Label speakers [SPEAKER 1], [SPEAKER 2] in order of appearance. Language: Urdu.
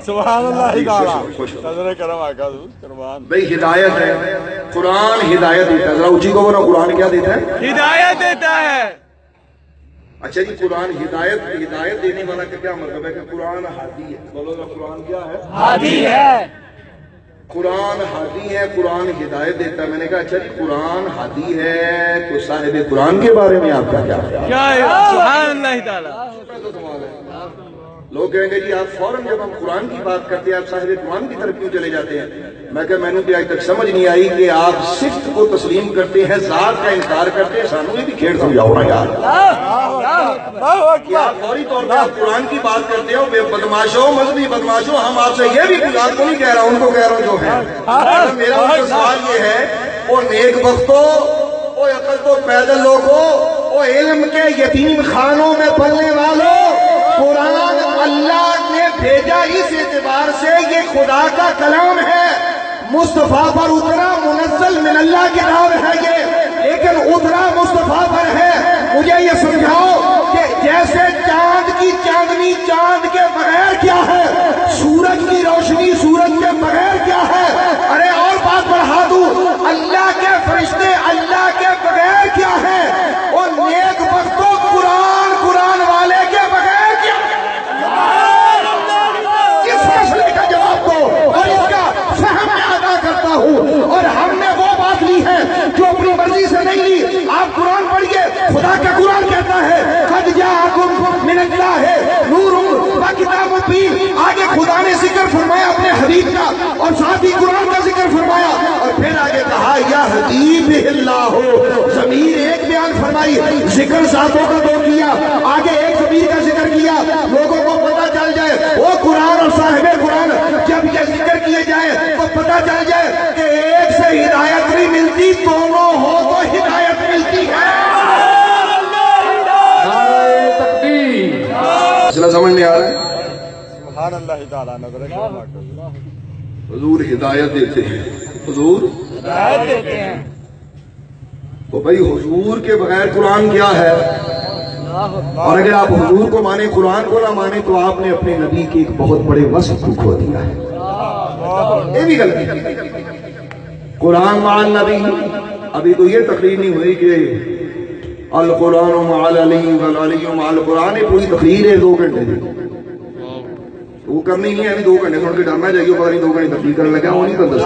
[SPEAKER 1] سبحان اللہ
[SPEAKER 2] بھائی ہدایت ہے، قرآن ہدایت دیتا ہے. ذرا اونچی کو بولو، قرآن کیا دیتا ہے؟
[SPEAKER 1] ہدایت دیتا ہے.
[SPEAKER 2] اچھا جی، قرآن ہدایت دینے والا کا کیا مطلب ہے کہ قرآن ہادی ہے؟ بولو نا، قرآن کیا ہے؟
[SPEAKER 1] ہادی ہے.
[SPEAKER 2] قرآن ہادی ہے، قرآن ہدایت دیتا ہے. میں نے کہا اچھا جی قرآن ہادی ہے تو صاحب قرآن کے بارے میں آپ کا کیا خیال ہے؟
[SPEAKER 1] کیا ہے؟ سبحان اللہ تعالی.
[SPEAKER 2] لوگ کہیں گے جی آپ فوراً جب ہم قرآن کی بات کرتے ہیں آپ صاحب قرآن کی طرف کیوں چلے جاتے ہیں؟ میں کہ میں نے بھی آج تک سمجھ نہیں آئی کہ آپ صفت کو تسلیم کرتے ہیں، ذات کا انکار کرتے ہیں. سانو یہ بھی کھیڑ سمجھاؤ نا یار. کیا فوری طور پہ آپ قرآن کی بات کرتے ہو؟ بے بدماشوں، مذہبی بدماشوں، ہم آپ سے یہ بھی آپ کو نہیں کہہ رہا ہوں، ان کو کہہ رہا ہوں جو ہے. میرا سوال یہ ہے، وہ نیک بختو، وہ عقل تو پیدل لوگوں، وہ علم کے یتیم خانوں میں پلنے والوں، قرآن اللہ نے بھیجا اس اعتبار سے یہ خدا کا کلام ہے، مصطفیٰ پر اترا، منزل من اللہ کتاب ہے یہ، لیکن اترا مصطفیٰ پر ہے. مجھے یہ سمجھاؤ کہ جیسے چاند کی چاندنی چاند کے بغیر کیا ہے، سورج کی روشنی سورج کے بغیر کیا ہے، ارے اور بات بڑھا دوں، اللہ کے فرشتے اللہ کے بغیر کیا ہے، اور نیک بختوں قرآن والے کے بغیر کیا ہے. اس فیصلے کا جواب دو اور اس کا فہم میں ادا کرتا ہوں. اور ہم نے وہ بات لی ہے جو اپنی مرضی سے نہیں لی. آپ قرآن پڑھیے، خدا کا قرآن کہتا ہے قد جاءکم من اللہ نور و کتاب مبین. آگے خدا نے ذکر فرمایا اپنے حبیب کا اور ساتھ ہی قرآن کا ذکر فرمایا، اور پھر آگے کہا یا حبیب اللہ، ضمیر ایک بیان فرمائی، ذکر ذاتوں کا دو کیا، آگے ایک ضمیر کا ذکر کیا. لوگوں کو پتہ چل جائے وہ قرآن اور صاحب قرآن جب یہ ذکر کیے جائے تو پتہ چل جائے کہ ایک سے ہدایت نہیں ملتی، دونوں ہو تو ہدایت ملتی ہے. مسئلہ سمجھ میں آ رہا ہے؟
[SPEAKER 1] سبحان اللہ تعالی.
[SPEAKER 2] حضور ہدایت دیتے ہیں، حضور
[SPEAKER 1] ہدایت دیتے ہیں.
[SPEAKER 2] تو بھائی حضور کے بغیر قرآن کیا ہے؟ اور اگر آپ حضور کو مانیں قرآن کو نہ مانیں تو آپ نے اپنے نبی کے ایک بہت بڑے وصف کو کھو دیا ہے. یہ بھی غلطی ہے. قرآن مع النبی، ابھی تو یہ تقریر نہیں ہوئی کہ القرآن مع العلی والعلی مع القرآن، پوری تقریر ہے 2 گھنٹے کی. وہ کرنی نہیں ہے، ابھی 2 گھنٹے سن کے ڈرنا چاہیے، پتہ نہیں 2 گھنٹے تقریر کرنے لگا، وہ نہیں کرتا.